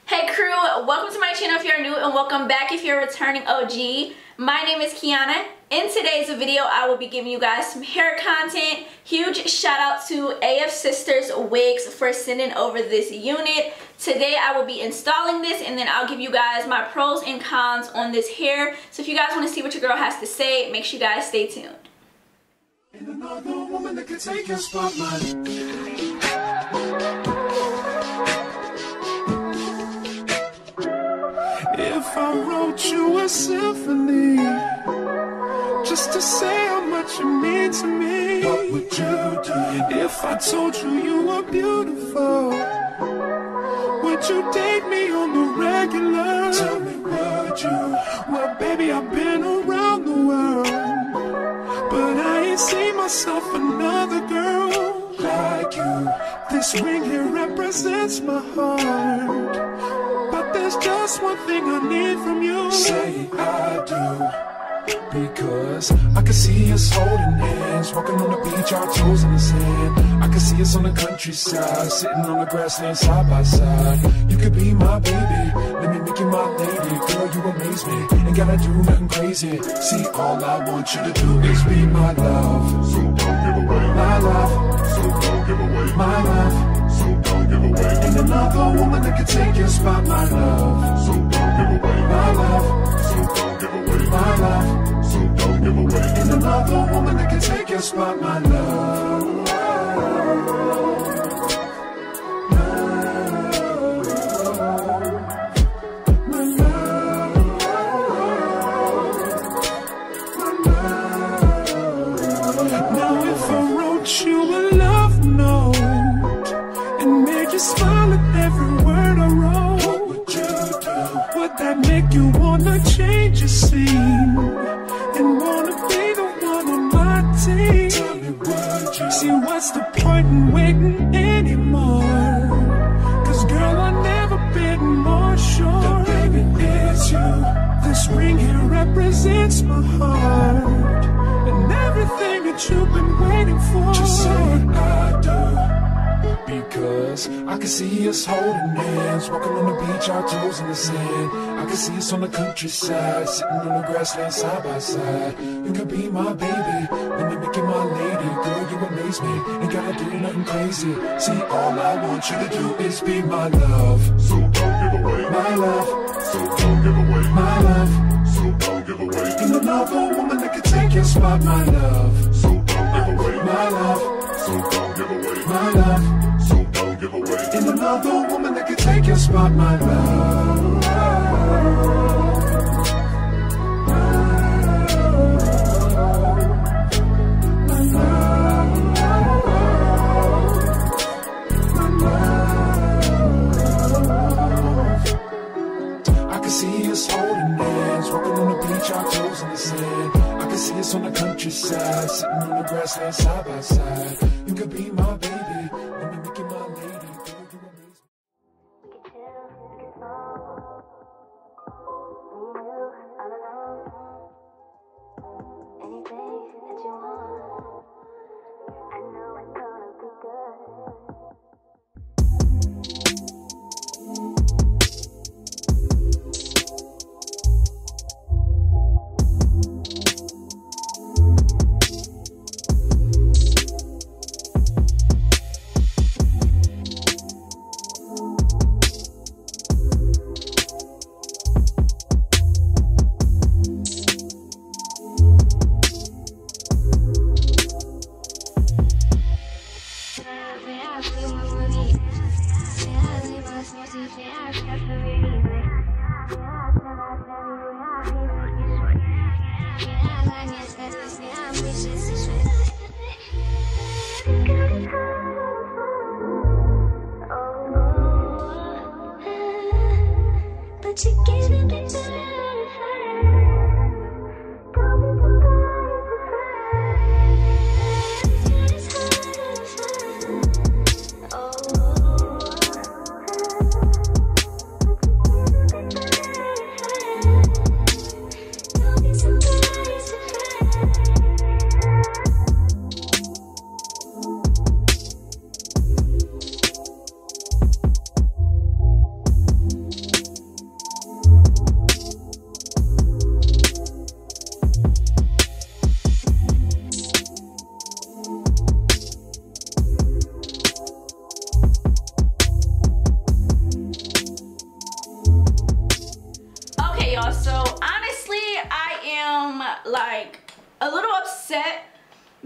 Hey crew, welcome to my channel if you're new and welcome back if you're a returning OG. My name is Keyana. In today's video, I will be giving you guys some hair content. Huge shout out to afsister's wigs for sending over this unit. Today I will be installing this and then I'll give you guys my pros and cons on this hair. So if you guys want to see what your girl has to say, make sure you guys stay tuned. And another woman that can take your spotlight. If I wrote you a symphony just to say how much you mean to me, what would you do? If I told you you were beautiful, would you date me on the regular? Tell me, would you? Well, baby, I've been around the world, but I ain't seen myself another girl like you. This ring here represents my heart, but there's just one thing I need from you. Say I do, because I can see us holding hands, walking on the beach, our toes in the sand. I can see us on the countryside, sitting on the grassland side by side. You could be my baby, let me make you my lady. Girl, you amaze me, ain't gotta do nothing crazy. See, all I want you to do is be my love. So don't give away my love. So don't give away my love. So don't give away. Ain't another woman that can take your spot, my love. So don't give away my love. So don't give away my love. So don't give away. Ain't another woman that can take your spot, my love. Now if I wrote you a love note and made you smile at every word I wrote, what would you do? Would that make you wanna change your scene and wanna be the one on my team? Tell me, would you? See, what's the point in waiting anymore? Cause girl, I've never been more sure that baby it's you. This ring here represents my heart and everything that you've been waiting for. Just say I do, because I can see us holding hands, walking on the beach, our toes in the sand. I can see us on the countryside, sitting on the grassland side by side. You can be my baby, let me make you my lady. Girl, you amaze me, ain't gotta do nothing crazy. See, all I want you to do is be my love. So don't give away my love. So don't give away my love. So don't give away. Ain't another woman that can take your spot, my love. So don't give away my love. So don't give away my love. So don't give away. Ain't another woman that can take your spot, my love. I can see us holding hands, walking on the beach, our toes in the sand. I can see us on the countryside, sitting on the grassland side by side. You could be my baby, let me make you my lady. Girl, you amaze me. But you can't be better. like a little upset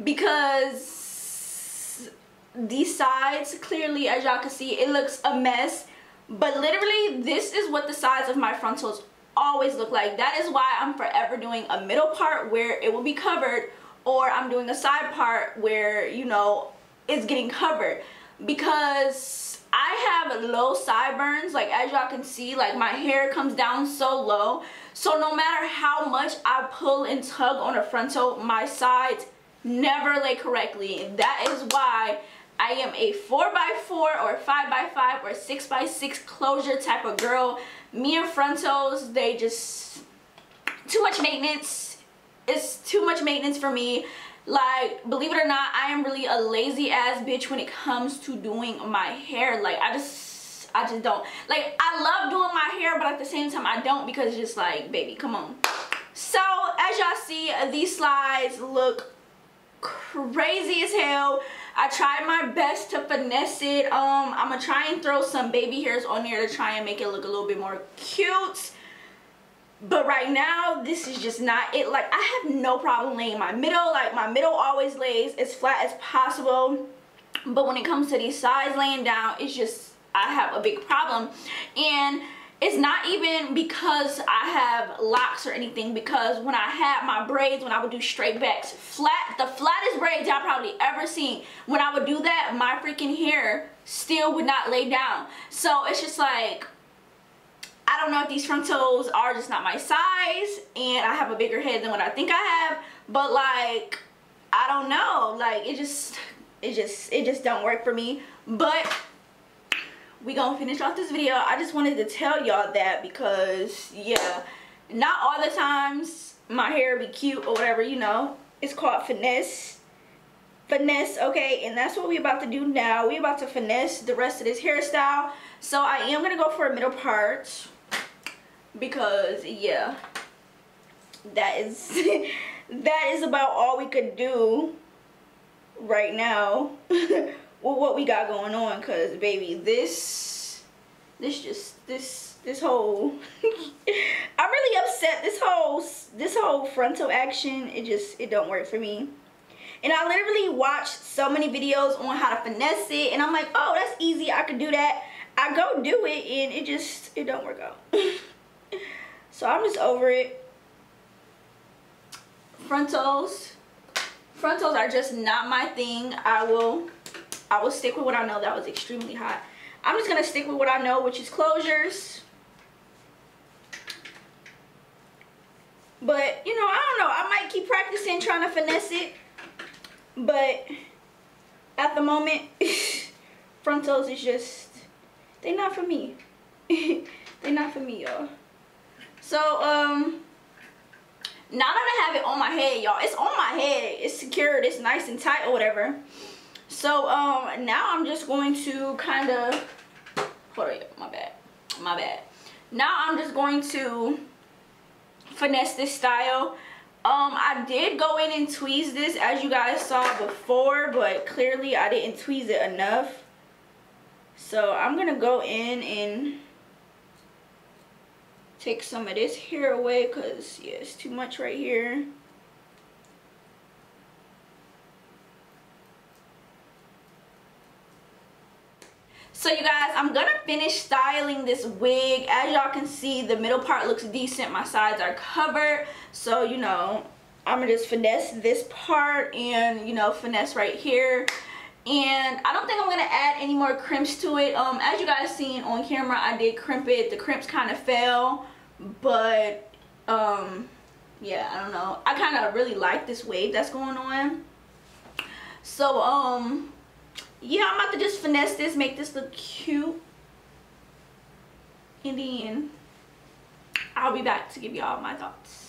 because these sides, clearly as y'all can see, it looks a mess. But literally this is what the sides of my frontals always look like. That is why I'm forever doing a middle part where it will be covered, or I'm doing a side part where, you know, it's getting covered, because I have low sideburns. Like as y'all can see, like my hair comes down so low, so no matter how much I pull and tug on a frontal, my sides never lay correctly. That is why I am a 4x4 or 5x5 or 6x6 closure type of girl. Me and frontals, they just too much maintenance. It's too much maintenance for me. Like, believe it or not, I am really a lazy ass bitch when it comes to doing my hair. Like, I just don't. Like, I love doing my hair, but at the same time I don't, because it's just like, baby, come on. So as y'all see, these slides look crazy as hell. I tried my best to finesse it. I'm gonna try and throw some baby hairs on there to try and make it look a little bit more cute. But right now, this is just not it. Like, I have no problem laying my middle. Like, my middle always lays as flat as possible. But when it comes to these sides laying down, it's just, I have a big problem. And it's not even because I have locks or anything, because when I had my braids, when I would do straight backs, flat, the flattest braids y'all probably ever seen, when I would do that, my freaking hair still would not lay down. So it's just like, I don't know if these frontals are just not my size, and I have a bigger head than what I think I have, but like, I don't know, like, it just don't work for me. But we gonna finish off this video. I just wanted to tell y'all that, because yeah, not all the times my hair be cute or whatever, you know. It's called finesse, okay? And that's what we about to do now. We about to finesse the rest of this hairstyle. So I am gonna go for a middle part, because yeah, that is that is about all we could do right now with what we got going on. Because baby, this whole I'm really upset. This whole frontal action, it don't work for me. And I literally watched so many videos on how to finesse it, and I'm like, oh, that's easy, I could do that. I go do it, and it don't work out. So I'm just over it. Frontals are just not my thing. I will stick with what I know. That was extremely hot. I'm just gonna stick with what I know, which is closures. But you know, I don't know, I might keep practicing trying to finesse it, but at the moment frontals is just, they're not for me. They're not for me, y'all. So now that I have it on my head, y'all, it's on my head, it's secured, it's nice and tight or whatever. So now I'm just going to kind of, hold on, my bad. Now I'm just going to finesse this style. I did go in and tweeze this, as you guys saw before, but clearly I didn't tweeze it enough. So I'm gonna go in and take some of this hair away, because yeah, it's too much right here. So you guys, I'm gonna finish styling this wig. As y'all can see, the middle part looks decent, my sides are covered, so you know, I'm gonna just finesse this part and, you know, finesse right here. And I don't think I'm gonna add any more crimps to it. As you guys seen on camera, I did crimp it. The crimps kind of fell, but yeah, I don't know, I kind of really like this wave that's going on. So yeah, I'm about to just finesse this, make this look cute, and then I'll be back to give y'all my thoughts.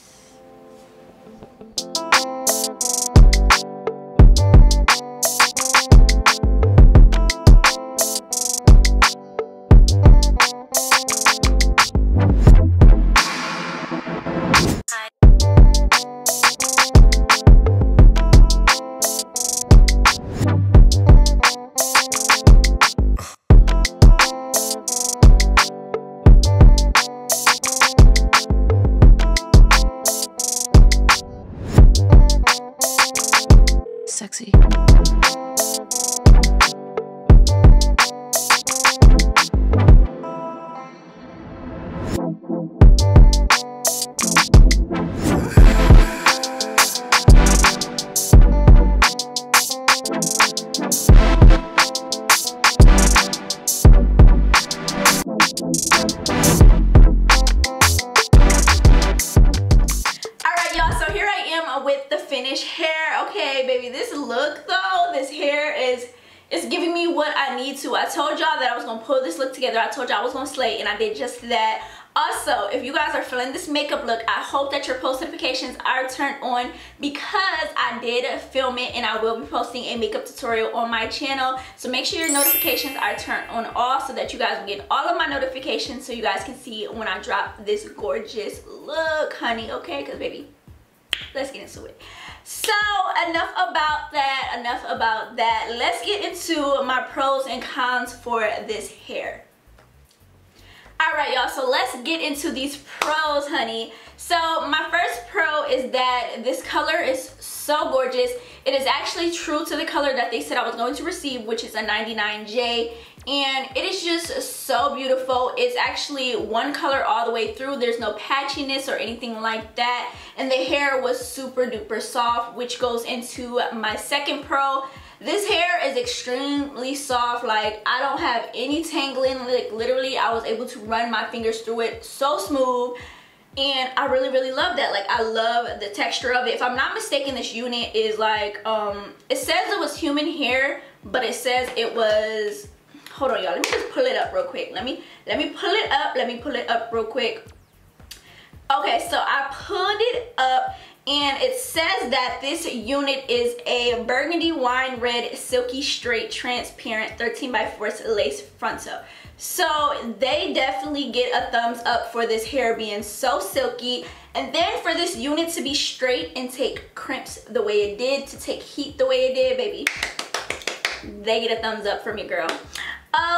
baby. This look though, this hair is giving me what I need to. I told y'all that I was gonna pull this look together. I told y'all I was gonna slay, and I did just that. Also, if you guys are feeling this makeup look, I hope that your post notifications are turned on, because I did film it and I will be posting a makeup tutorial on my channel. So make sure your notifications are turned on all, so that you guys will get all of my notifications, so you guys can see when I drop this gorgeous look, honey. Okay, because baby, let's get into it. So enough about that. Let's get into my pros and cons for this hair. Alright y'all, so let's get into these pros, honey. So my first pro is that this color is so gorgeous. It is actually true to the color that they said I was going to receive, which is a 99J, and it is just so beautiful. It's actually one color all the way through. There's no patchiness or anything like that, and the hair was super duper soft, which goes into my second pro. This hair is extremely soft. Like, I don't have any tangling. Like, literally I was able to run my fingers through it so smooth, and I really love that. Like, I love the texture of it. If I'm not mistaken, this unit is like it says it was human hair, but it says it was, hold on y'all, let me just pull it up real quick. Let me pull it up real quick. Okay, so I pulled it up, and it says that this unit is a burgundy wine red silky straight transparent 13x4 lace frontal. So they definitely get a thumbs up for this hair being so silky, and then for this unit to be straight and take crimps the way it did, to take heat the way it did, baby, they get a thumbs up from me, girl.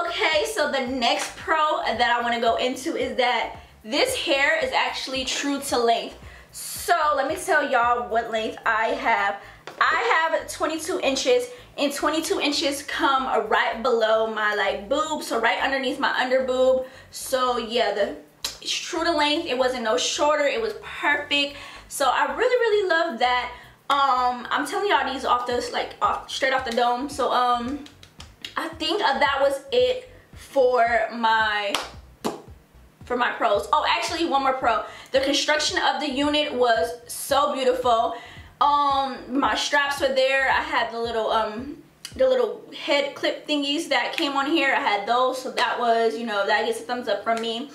Okay, so the next pro that I want to go into is that this hair is actually true to length. So let me tell y'all what length I have. I have 22 inches, and 22 inches come right below my like boob, so right underneath my under boob. So yeah, it's true to length. It wasn't no shorter, it was perfect. So I really love that. I'm telling y'all these off this, like straight off the dome. So I think that was it for my pros. Oh, actually one more pro. The construction of the unit was so beautiful. My straps were there. I had the little head clip thingies that came on here. I had those, so that was, you know, that gets a thumbs up from me.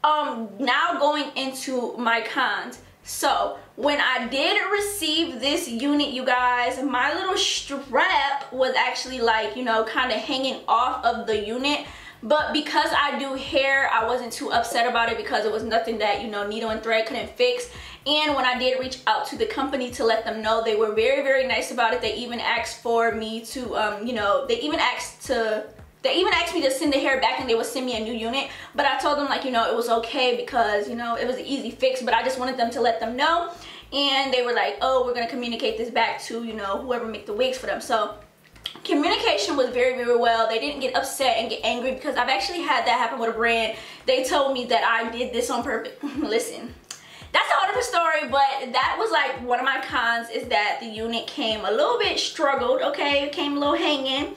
Now going into my cons. So when I did receive this unit, you guys, my little strap was actually like, you know, kind of hanging off of the unit. But because I do hair, I wasn't too upset about it, because it was nothing that, you know, needle and thread couldn't fix. And when I did reach out to the company to let them know, they were very nice about it. They even asked for me to, you know, they even asked me to send the hair back, and they would send me a new unit. But I told them, like, you know, it was okay, because, you know, it was an easy fix, but I just wanted them to let them know. And they were like, oh, we're gonna communicate this back to, you know, whoever make the wigs for them. So communication was very well. They didn't get upset and get angry, because I've actually had that happen with a brand. They told me that I did this on purpose. Listen, that's a whole different story, but that was like one of my cons, is that the unit came a little bit struggled. Okay, it came a little hanging.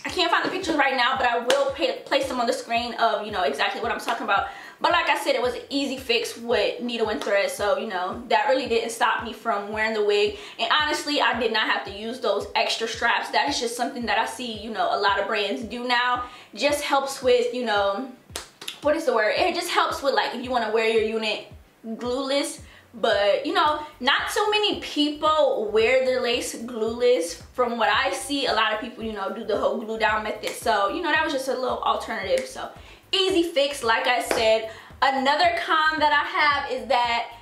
I can't find the pictures right now, but I will place them on the screen of, you know, exactly what I'm talking about. But like I said, it was an easy fix with needle and thread, so, you know, that really didn't stop me from wearing the wig. And honestly, I did not have to use those extra straps. That is just something that I see, you know, a lot of brands do now. Just helps with, you know, what is the word? It just helps with, like, if you want to wear your unit glueless. But, you know, not so many people wear their lace glueless. From what I see, a lot of people, you know, do the whole glue down method. So, you know, that was just a little alternative. So easy fix, like I said. Another con that I have is that,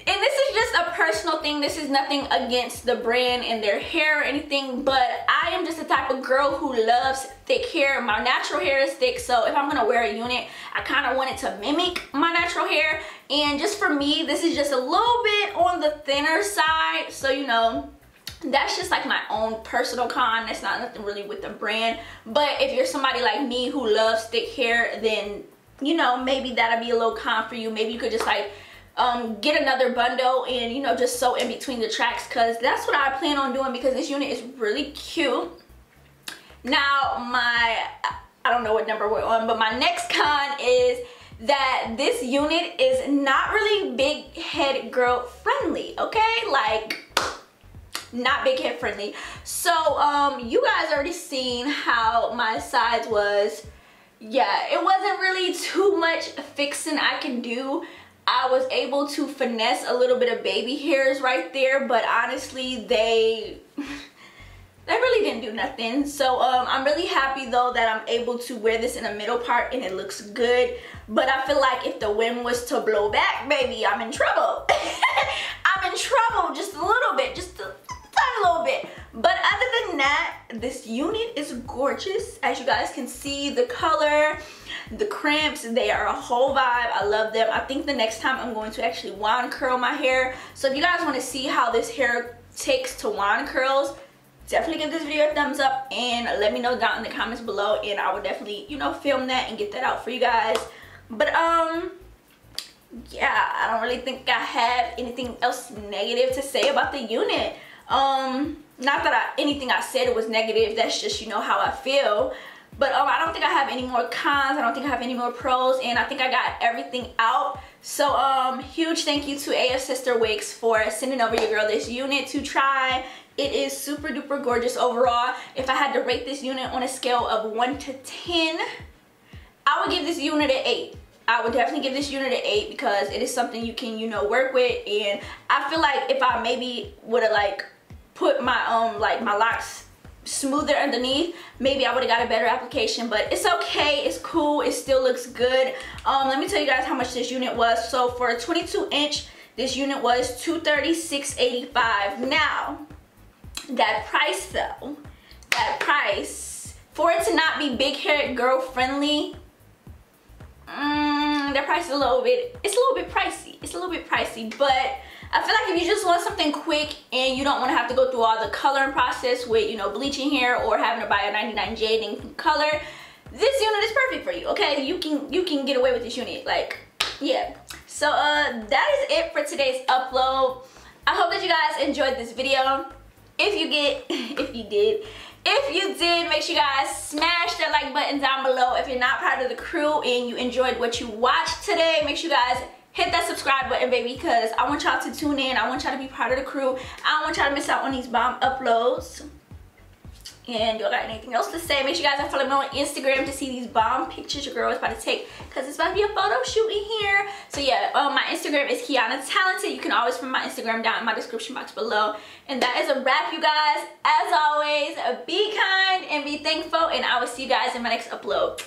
and this is just a personal thing, this is nothing against the brand and their hair or anything, but I am just the type of girl who loves thick hair. My natural hair is thick, so if I'm gonna wear a unit, I kind of want it to mimic my natural hair. And just for me, this is just a little bit on the thinner side, so, you know, that's just like my own personal con. That's not nothing really with the brand. But if you're somebody like me who loves thick hair, then, you know, maybe that'll be a little con for you. Maybe you could just like get another bundle and, you know, just sew in between the tracks, because that's what I plan on doing, because this unit is really cute. Now I don't know what number we're on, but my next con is that this unit is not really big head girl friendly. Okay, like, not big head friendly. So you guys already seen how my sides was. Yeah, it wasn't really too much fixing I can do. I was able to finesse a little bit of baby hairs right there, but honestly they really didn't do nothing. So I'm really happy though that I'm able to wear this in the middle part and it looks good. But I feel like if the wind was to blow back, baby, I'm in trouble. I'm in trouble just a little bit, just a tiny little bit. But other than that, this unit is gorgeous. As you guys can see, the color, the crimps, they are a whole vibe. I love them. I think the next time I'm going to actually wand curl my hair. So if you guys want to see how this hair takes to wand curls, definitely give this video a thumbs up and let me know down in the comments below, and I will definitely, you know, film that and get that out for you guys. But yeah, I don't really think I have anything else negative to say about the unit. Not that anything I said it was negative, that's just, you know, how I feel. But I don't think I have any more cons, I don't think I have any more pros, and I think I got everything out. So huge thank you to afsister Wigs for sending over your girl this unit to try. It is super duper gorgeous overall. If I had to rate this unit on a scale of 1 to 10, I would give this unit an 8. I would definitely give this unit an 8 because it is something you can, you know, work with. And I feel like if I maybe would have like put my like my locks smoother underneath, maybe I would have got a better application. But it's okay, it's cool, it still looks good. Let me tell you guys how much this unit was. So for a 22-inch, this unit was $236.85. Now that price though, that price, for it to not be big haired girl friendly, that price is a little bit pricey. It's a little bit pricey, but I feel like if you just want something quick and you don't want to have to go through all the coloring process with, you know, bleaching hair or having to buy a 99 jading color, this unit is perfect for you. Okay, you can get away with this unit, like, yeah. So that is it for today's upload. I hope that you guys enjoyed this video. If you did, make sure you guys smash that like button down below. If you're not part of the crew and you enjoyed what you watched today, make sure you guys hit that subscribe button, baby, because I want y'all to tune in. I want y'all to be part of the crew. I don't want y'all to miss out on these bomb uploads. And y'all got anything else to say, make sure you guys follow me on Instagram to see these bomb pictures your girl is about to take, because it's about to be a photo shoot in here. So yeah, my Instagram is Keyana Talented. You can always find my Instagram down in my description box below. And that is a wrap, you guys. As always, be kind and be thankful, and I will see you guys in my next upload.